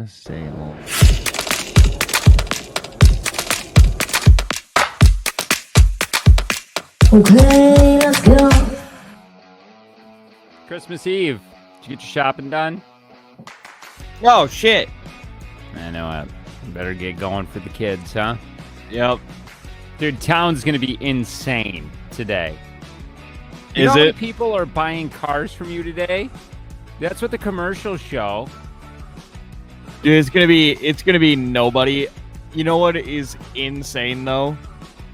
Same old. Okay, let's go. Christmas Eve. Did you get your shopping done? Oh, shit. I know. I better get going for the kids, huh? Yep. Dude, town's going to be insane today. You Is know how many it? people are buying cars from you today? That's what the commercials show. Dude, it's gonna be nobody. You know what is insane though?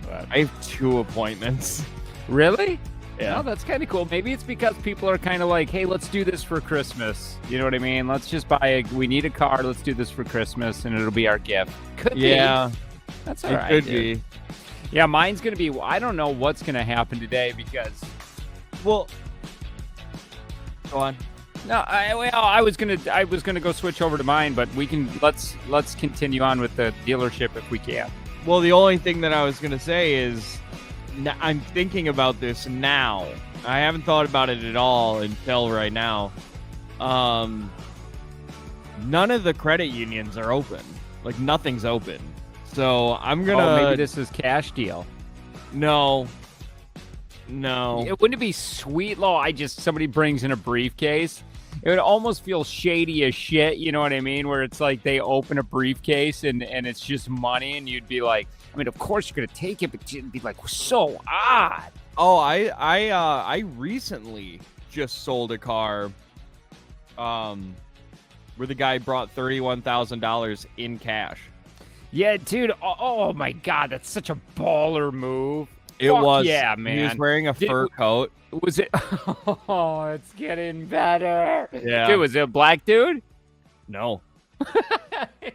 What? I have 2 appointments. Really? Yeah. Well, that's kind of cool. Maybe it's because people are kind of like, hey, let's do this for Christmas. You know what I mean? Let's just we need a car. Let's do this for Christmas, and it'll be our gift. Could be. Yeah. That's all It right. could dude. be. Yeah, mine's going to be, I don't know what's going to happen today because, Well, go on. no, I was going to go switch over to mine, but let's continue on with the dealership if we can. Well, the only thing that I was gonna say is I'm thinking about this now. I haven't thought about it at all until right now. None of the credit unions are open. Like nothing's open. So I'm gonna. Maybe this is cash deal. No. Wouldn't it be sweet, somebody brings in a briefcase? It would almost feel shady as shit, you know what I mean? Where it's like they open a briefcase and it's just money, and you'd be like, I mean, of course you're gonna take it, but you'd be like, so odd. Oh, I recently just sold a car. Where the guy brought $31,000 in cash. Yeah, dude. Oh my God, that's such a baller move. It Fuck was. yeah, man. He was wearing a fur coat. Was it? Oh, it's getting better. Yeah. Dude, was it a black dude? No.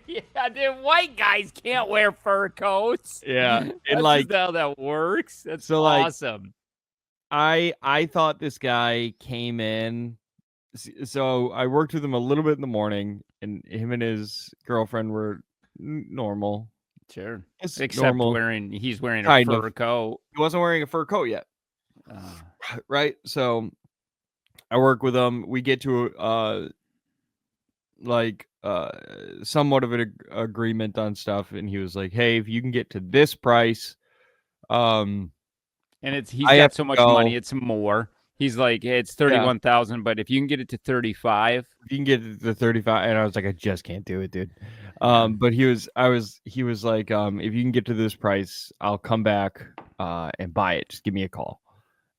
Yeah, dude. White guys can't wear fur coats. Yeah. That's And like, just how that works. That's so, like, awesome. I thought this guy came in. So I worked with him a little bit in the morning, and him and his girlfriend were normal. Sure. It's Except normal. he's wearing a Kind fur of. coat. He wasn't wearing a fur coat yet. Right? So I work with him. We get to somewhat of an agreement on stuff, and he was like, "Hey, if you can get to this price, And he's I have got so to much go." money, it's more. He's like, hey, it's 31,000, but if you can get it to 35, if you can get it to 35, and I was like, I just can't do it, dude. Yeah. But he was like, if you can get to this price, I'll come back and buy it. Just give me a call.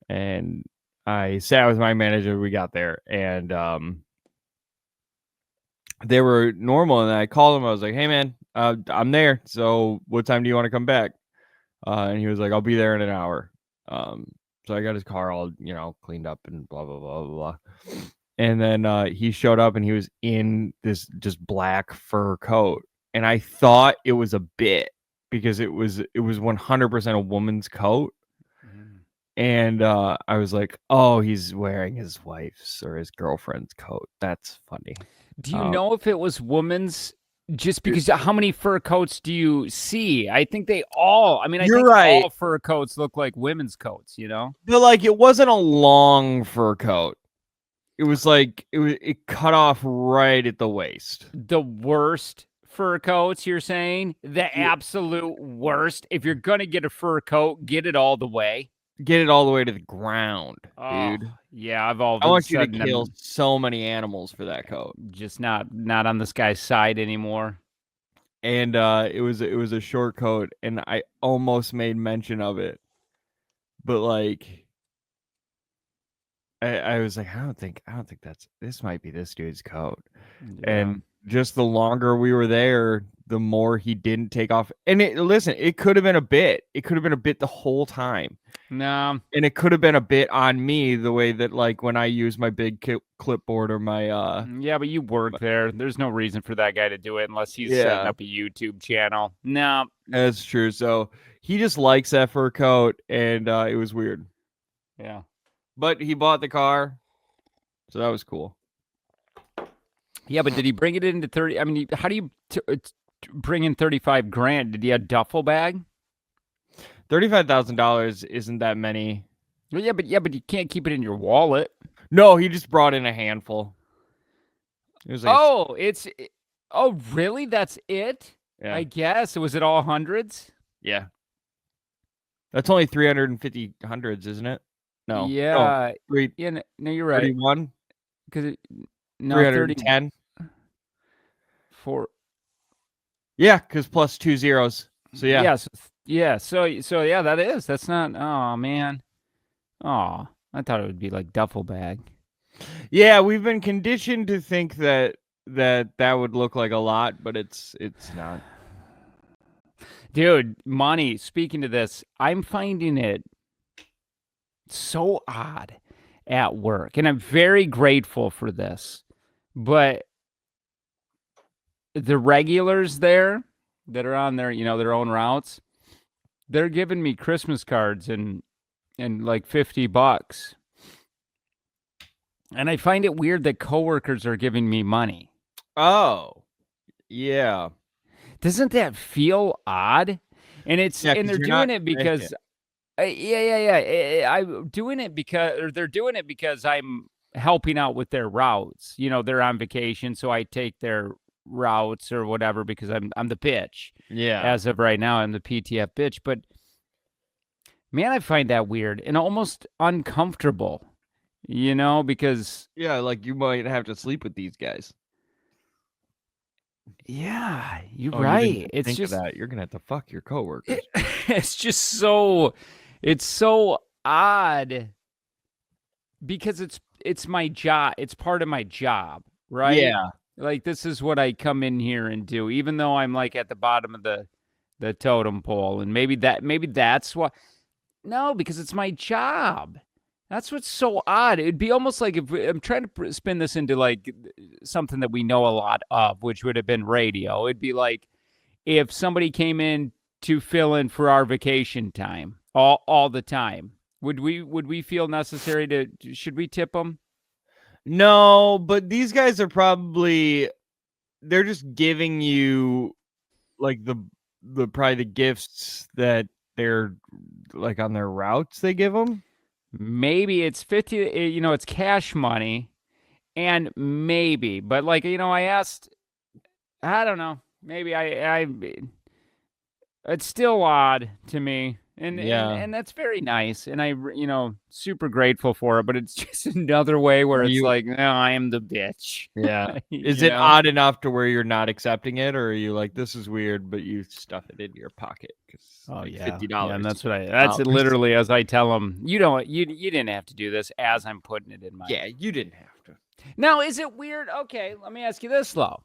And I sat with my manager. We got there, and they were normal. And I called him. I was like, hey man, I'm there. So what time do you want to come back? And he was like, I'll be there in an hour. So I got his car all, cleaned up and blah, blah, blah, blah, blah. And then he showed up and he was in this just black fur coat. And I thought it was a bit because it was 100% a woman's coat. And I was like, oh, he's wearing his wife's or his girlfriend's coat. That's funny. Do you know if it was woman's? Just because how many fur coats do you see? I think all fur coats look like women's coats, you know? But like it wasn't a long fur coat. It was like it cut off right at the waist. The worst fur coats, you're saying? The absolute worst. If you're gonna get a fur coat, get it all the way. Get it all the way to the ground, Oh, dude. Yeah, I want you to kill so many animals for that coat. Just not on this guy's side anymore. And it was a short coat, and I almost made mention of it, but like I was like, I don't think this might be this dude's coat. Yeah. And just the longer we were there, the more he didn't take off. And it could have been a bit. It could have been a bit the whole time. No. And it could have been a bit on me the way that like when I use my big clipboard or my Yeah, but you work there. There's no reason for that guy to do it unless he's setting up a YouTube channel. No. That's true. So he just likes that fur coat, and it was weird. Yeah. But he bought the car, so that was cool. Yeah, but did he bring it into 30? I mean, how do you bring in 35 grand? Did he have a duffel bag? $35,000 isn't that many. Well, yeah, but you can't keep it in your wallet. No, he just brought in a handful. It was like Oh, really? That's it? Yeah. I guess. Was it all hundreds? Yeah. That's only 350 hundreds, isn't it? No. No. Yeah. Three, Yeah, no, you're right. 31, Because no, 310. 34. Yeah, because plus 2 zeros. So yeah. Yes. Yeah. So yeah, that is. That's not. Oh man. Oh, I thought it would be like duffel bag. Yeah, we've been conditioned to think that would look like a lot, but it's not. Dude, money. Speaking to this, I'm finding it so odd at work, and I'm very grateful for this. But the regulars there that are on their, their own routes, they're giving me Christmas cards and like $50. And I find it weird that coworkers are giving me money. Oh. Yeah. Doesn't that feel odd? And Yeah, and 'cause they're you're not doing it commissioned. because I'm doing it because, or they're doing it because I'm helping out with their routes. They're on vacation, so I take their routes or whatever because I'm the bitch. Yeah. As of right now, I'm the PTF bitch. But man, I find that weird and almost uncomfortable. Because Yeah, like you might have to sleep with these guys. yeah, you're Oh, you didn't right. It's think of just that. You're gonna have to fuck your coworkers. it's just so it's so odd because it's my job. It's part of my job, right? Yeah. Like this is what I come in here and do, even though I'm like at the bottom of the totem pole, and maybe that's why. No, because it's my job. That's what's so odd. It'd be almost like if I'm trying to spin this into like something that we know a lot of, which would have been radio. It'd be like if somebody came in to fill in for our vacation time all the time. Would we feel necessary to should we tip them? No, but these guys are they're just giving you like probably the gifts that they're like on their routes they give them. Maybe it's 50, it's cash money and maybe, but like, I asked, I don't know, maybe it's still odd to me. And, Yeah. and that's very nice. And I, super grateful for it, but it's just another way where Are it's you like, no, I am the bitch. Yeah. Is You it know? odd enough to where you're not accepting it, or are you like, this is weird, but you stuff it into your pocket because Oh like yeah. $50? Yeah, and that's $50. literally as I tell them, you didn't have to do this as I'm putting it in my. Yeah, you didn't have to. Now, is it weird? Okay, let me ask you this though.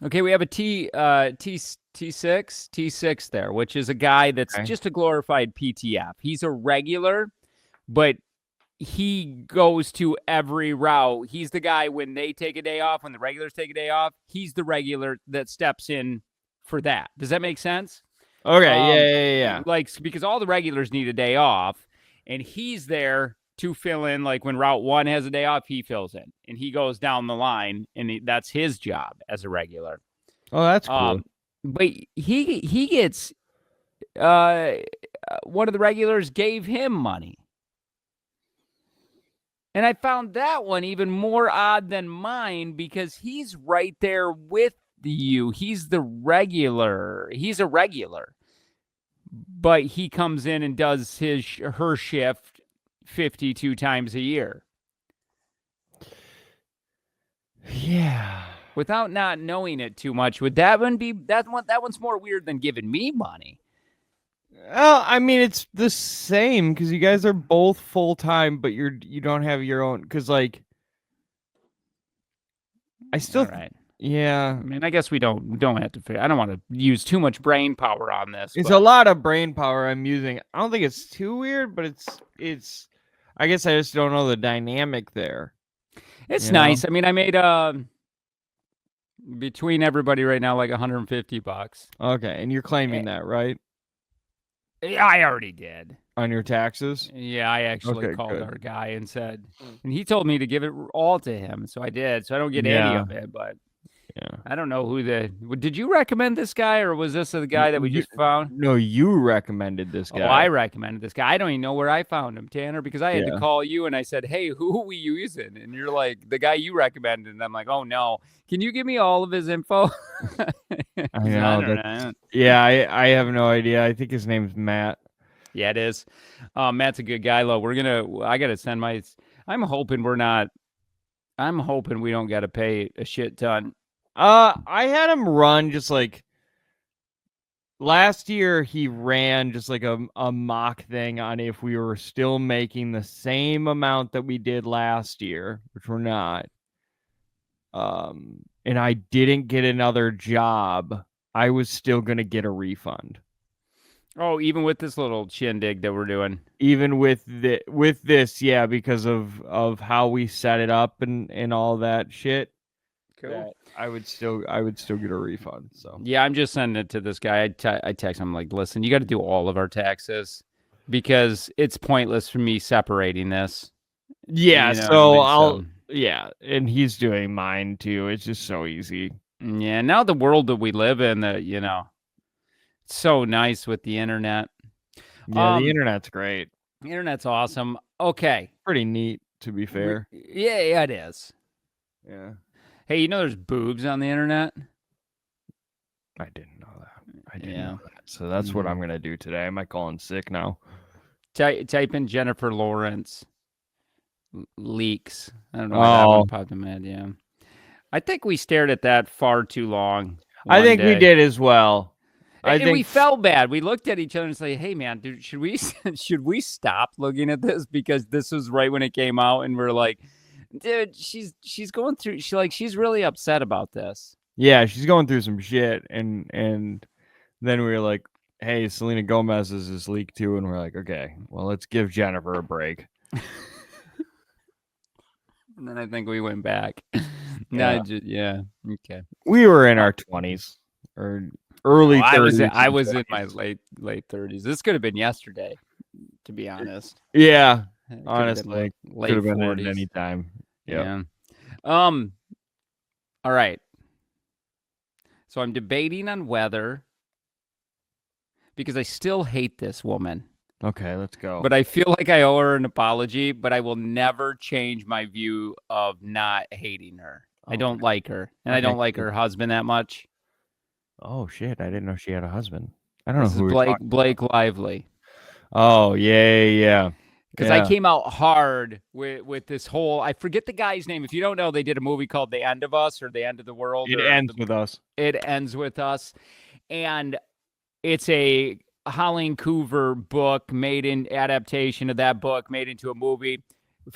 Okay, we have a T6 there, which is a guy that's Okay. just a glorified PTF. He's a regular, but he goes to every route. He's the guy when they take a day off, when the regulars take a day off, he's the regular that steps in for that. Does that make sense? Okay. Yeah. Like, because all the regulars need a day off, and he's there to fill in. Like when Route 1 has a day off, he fills in, and he goes down the line, and that's his job as a regular. Oh, that's cool. But he gets one of the regulars gave him money. And I found that one even more odd than mine because he's right there with you. He's the regular. He's a regular. But he comes in and does her shift 52 times a year. Yeah. Without not knowing it too much, would that one be that one's more weird than giving me money? Well, I mean, it's the same because you guys are both full time, but you don't have your own. Because like, I still, All right. yeah. I mean, I guess we don't have to figure. I don't want to use too much brain power on this. It's a lot of brain power I'm using. I don't think it's too weird, but it's. I guess I just don't know the dynamic there. It's nice. I mean, I made between everybody right now like $150. Okay, and you're claiming that, right? I already did. On your taxes? Yeah, I actually called good. our guy and said, and he told me to give it all to him, so I did. So I don't get any of it, but Yeah. I don't know who did you recommend this guy, or was this the guy that we just found? No, you recommended this guy. Oh, I recommended this guy. I don't even know where I found him, Tanner, because I had to Yeah. call you and I said, "Hey, who are we using?" And you're like, "The guy you recommended." And I'm like, "Oh no, can you give me all of his info?" I know. don't know. Yeah, I have no idea. I think his name's Matt. Yeah, it is. Matt's a good guy, though. I gotta send my. I'm hoping we're not. I'm hoping we don't got to pay a shit ton. I had him run just like last year. He ran just like a mock thing on if we were still making the same amount that we did last year, which we're not. And I didn't get another job. I was still gonna get a refund. Oh, even with this little shindig that we're doing. Even with this, yeah, because of how we set it up and all that shit. Cool. I would still get a refund. So yeah, I'm just sending it to this guy. I text him like, listen, you got to do all of our taxes because it's pointless for me separating this. yeah, You know so what I mean? I'll yeah, and he's doing mine too. It's just so easy. Yeah, now the world that we live in, that it's so nice with the internet. Yeah, the internet's great. The internet's awesome. Okay. Pretty neat, to be fair. Yeah, it is. Yeah. Hey, there's boobs on the internet? I didn't know that. I didn't know that. So that's what I'm gonna do today. I might call in sick now. Type in Jennifer Lawrence leaks. I don't know why that one popped in my head. Yeah. I think we stared at that far too long. I think we did as well. And we felt bad. We looked at each other and said, "Hey, man, dude, should we stop looking at this because this was right when it came out?" And we're like, "Dude, she's going through. She's really upset about this." Yeah, she's going through some shit, and then we were like, "Hey, Selena Gomez is this leak too," and we're like, "Okay, well, let's give Jennifer a break." And then I think we went back. Yeah. Okay. We were in our 20s or early 30s. I was in my late 30s. This could have been yesterday, to be honest. Yeah, It honestly, late could have been 40s. at any time. Yep. Yeah. All right. So I'm debating on whether, because I still hate this woman. Okay, let's go. But I feel like I owe her an apology, but I will never change my view of not hating her. I don't like her, and I don't like her husband that much. Oh shit! I didn't know she had a husband. I don't know This who is Blake Lively. Oh yeah. Because I came out hard with this whole. I forget the guy's name. If you don't know, they did a movie called The End of Us or The End of the World. It ends with us. It ends with us, and it's a Holly Coover book adaptation of that book made into a movie.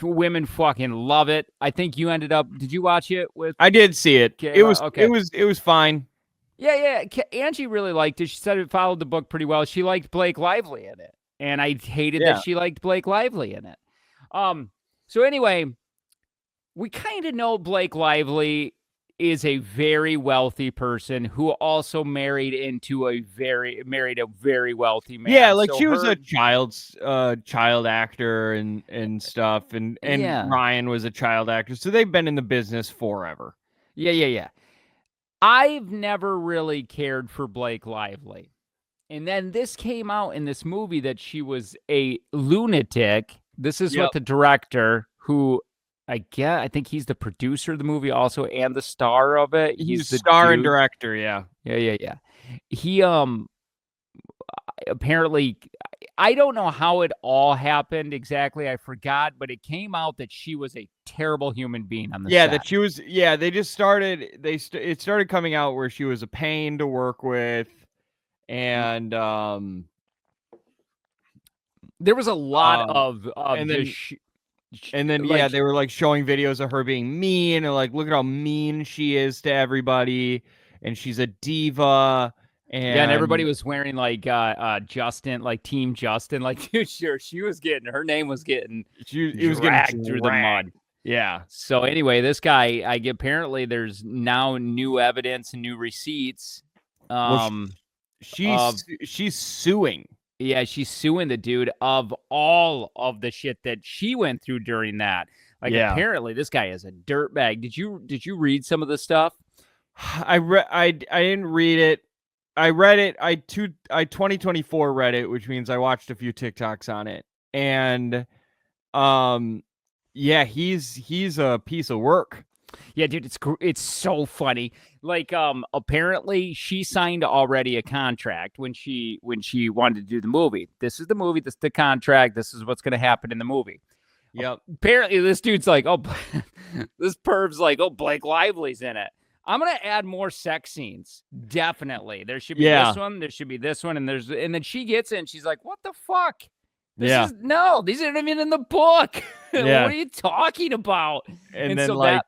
Women fucking love it. I think you ended up. Did you watch it with? I did see it. Kayla? It was okay. It was fine. Yeah. Angie really liked it. She said it followed the book pretty well. She liked Blake Lively in it, and I hated that she liked Blake Lively in it. So anyway, we kind of know Blake Lively is a very wealthy person who also married a very wealthy man. Yeah, like she was a child actor and stuff, and Ryan was a child actor, so they've been in the business forever. Yeah. I've never really cared for Blake Lively, and then this came out in this movie that she was a lunatic. This is what the director, who I think he's the producer of the movie also and the star of it. He's the star and director, yeah. He apparently, I don't know how it all happened exactly. I forgot, but it came out that she was a terrible human being on the set. That she was. Yeah, they just started. It started coming out where she was a pain to work with, and there was a lot of and then they were like showing videos of her being mean and like, look at how mean she is to everybody, and she's a diva. And everybody was wearing like Justin, like Team Justin, like dude, sure, her name was getting dragged through the mud. Yeah. So anyway, this guy, apparently there's now new evidence and new receipts. She's suing. Yeah, she's suing the dude of all of the shit that she went through during that. Like apparently this guy is a dirtbag. Did you read some of the stuff? I didn't read it. I read it. I 2024 read it, which means I watched a few TikToks on it. And yeah, he's a piece of work. Yeah, dude, it's so funny. Like, apparently she signed already a contract when she wanted to do the movie. This is the movie. This is the contract. This is what's going to happen in the movie. Yep. Apparently, this dude's like, oh, this perv's like, oh, Blake Lively's in it. I'm gonna add more sex scenes. Definitely, there should be this one. There should be this one, and then she gets in. She's like, what the fuck? These aren't even in the book. What are you talking about? And then so like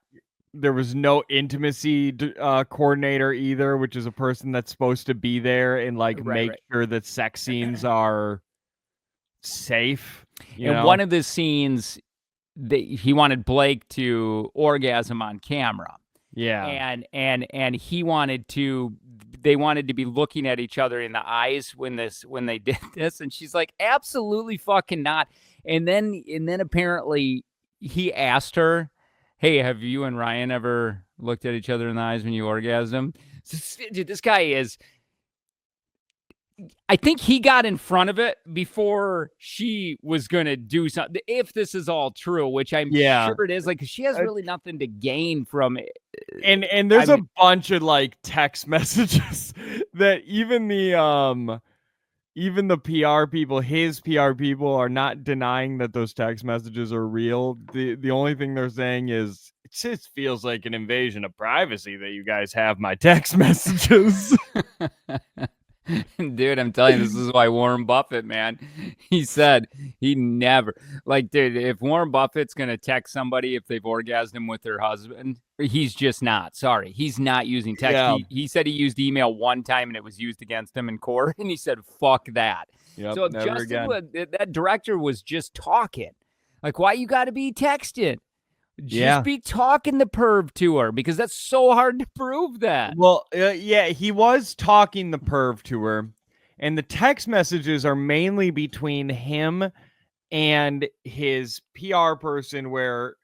there was no intimacy coordinator either, which is a person that's supposed to be there and like make sure that sex scenes are safe. And one of the scenes, he wanted Blake to orgasm on camera. Yeah. And he wanted to, they wanted to be looking at each other in the eyes when they did this. And she's like, absolutely fucking not. And then apparently he asked her, hey, have you and Ryan ever looked at each other in the eyes when you orgasm? Dude, this guy is, I think he got in front of it before she was going to do something. If this is all true, which I'm sure it is, like, 'cause she has really nothing to gain from it. And there's a bunch of like text messages that even the PR people, his PR people, are not denying that those text messages are real. The only thing they're saying is it just feels like an invasion of privacy that you guys have my text messages. Dude, I'm telling you, this is why Warren Buffett, man, he said he never, like, dude, if Warren Buffett's going to text somebody if they've orgasmed with their husband, he's just not. Sorry, he's not using text. Yeah. He said he used email one time and it was used against him in court, and he said, fuck that. Yep, so that director was just talking. Like, why you got to be texting? Just be talking the perv to her, because that's so hard to prove that. Well, yeah, he was talking the perv to her, and the text messages are mainly between him and his PR person, where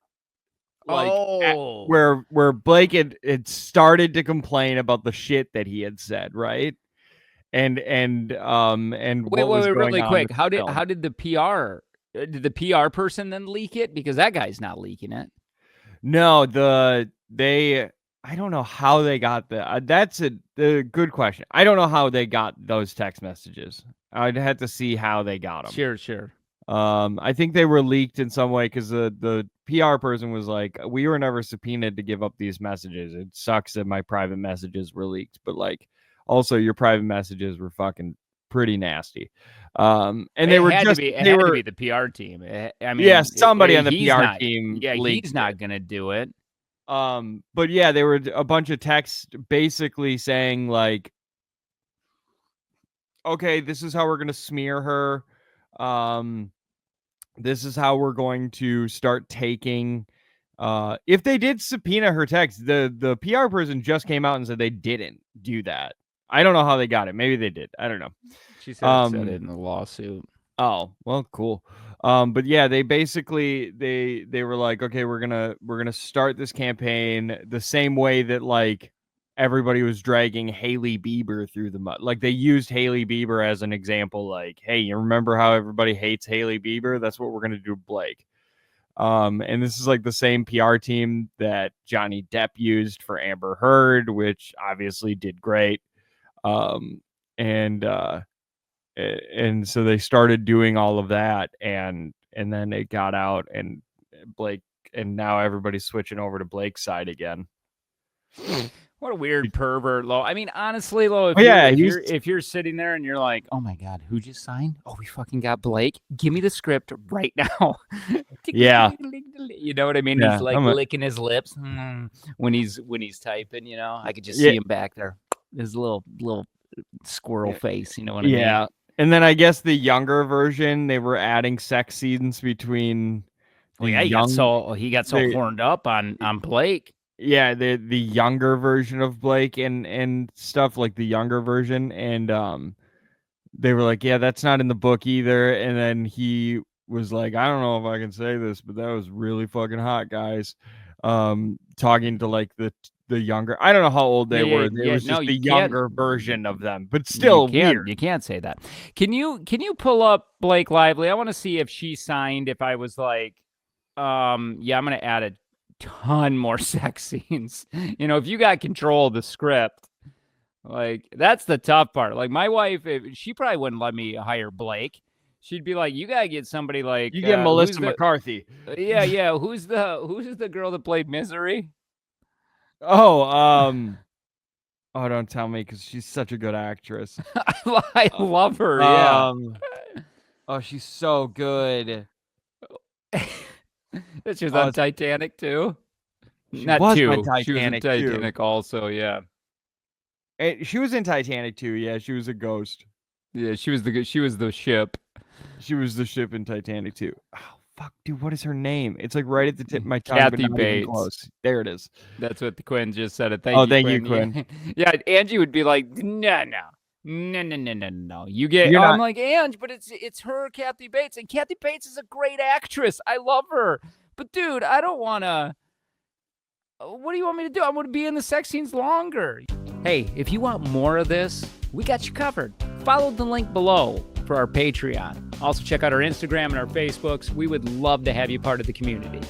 like where Blake had started to complain about the shit that he had said, right? And wait, really quick, how did the PR person then leak it? Because that guy's not leaking it. No, I don't know how they got that. That's a good question. I don't know how they got those text messages. I'd have to see how they got them. Sure. I think they were leaked in some way because the PR person was like, we were never subpoenaed to give up these messages. It sucks that my private messages were leaked, but like also your private messages were fucking pretty nasty. And they were just to be the PR team. I mean, yeah, somebody on the PR team. Yeah, he's not gonna do it. But yeah, there were a bunch of texts basically saying like, okay, this is how we're gonna smear her. This is how we're going to start taking. If they did subpoena her text, the PR person just came out and said they didn't do that. I don't know how they got it. Maybe they did. I don't know. She said it in the lawsuit. Oh, well, cool. But yeah, they basically they were like, okay, we're gonna start this campaign the same way that like everybody was dragging Hailey Bieber through the mud. Like they used Hailey Bieber as an example. Like, hey, you remember how everybody hates Hailey Bieber? That's what we're gonna do to Blake. And this is like the same PR team that Johnny Depp used for Amber Heard, which obviously did great. And so they started doing all of that, and then it got out, and Blake, and now everybody's switching over to Blake's side again. What a weird pervert, Lo. I mean, honestly, Lo, if you're sitting there and you're like, oh my God, who just signed? Oh, we fucking got Blake. Give me the script right now. Yeah. You know what I mean? Yeah, he's like licking his lips when he's typing, you know. I could just see him back there. His little squirrel face, you know what I mean? Yeah. And then I guess the younger version, they were adding sex scenes between he got so horned up on Blake. Yeah, the younger version of Blake and stuff, like the younger version, and they were like, yeah, that's not in the book either. And then he was like, I don't know if I can say this, but that was really fucking hot, guys. Talking to like the the younger. I don't know how old they were. It was just the younger version of them, but still weird. You can't say that. Can you pull up Blake Lively? I want to see if she signed. If I was like, yeah, I'm gonna add a ton more sex scenes. If you got control of the script, like that's the tough part. Like my wife, she probably wouldn't let me hire Blake. She'd be like, you gotta get somebody like you get Melissa McCarthy. Yeah. Who's the girl that played Misery? Oh, don't tell me because she's such a good actress. I love her. Yeah. Oh, she's so good. She was on Titanic too. Not was two. On Titanic she was in Titanic too. Also. Yeah. She was in Titanic too. Yeah, she was a ghost. Yeah, she was the ship. She was the ship in Titanic too. Oh fuck, dude, what is her name? It's like right at the tip of my tongue, Kathy but not Bates. even close. There it is. That's what the Quinn just said. It. Thank you, Quinn. Yeah, Angie would be like, no. You get. I'm like, Angie, but it's her, Kathy Bates, and Kathy Bates is a great actress. I love her, but dude, I don't want to. What do you want me to do? I want to be in the sex scenes longer. Hey, if you want more of this, we got you covered. Follow the link below for our Patreon. Also check out our Instagram and our Facebooks. We would love to have you part of the community.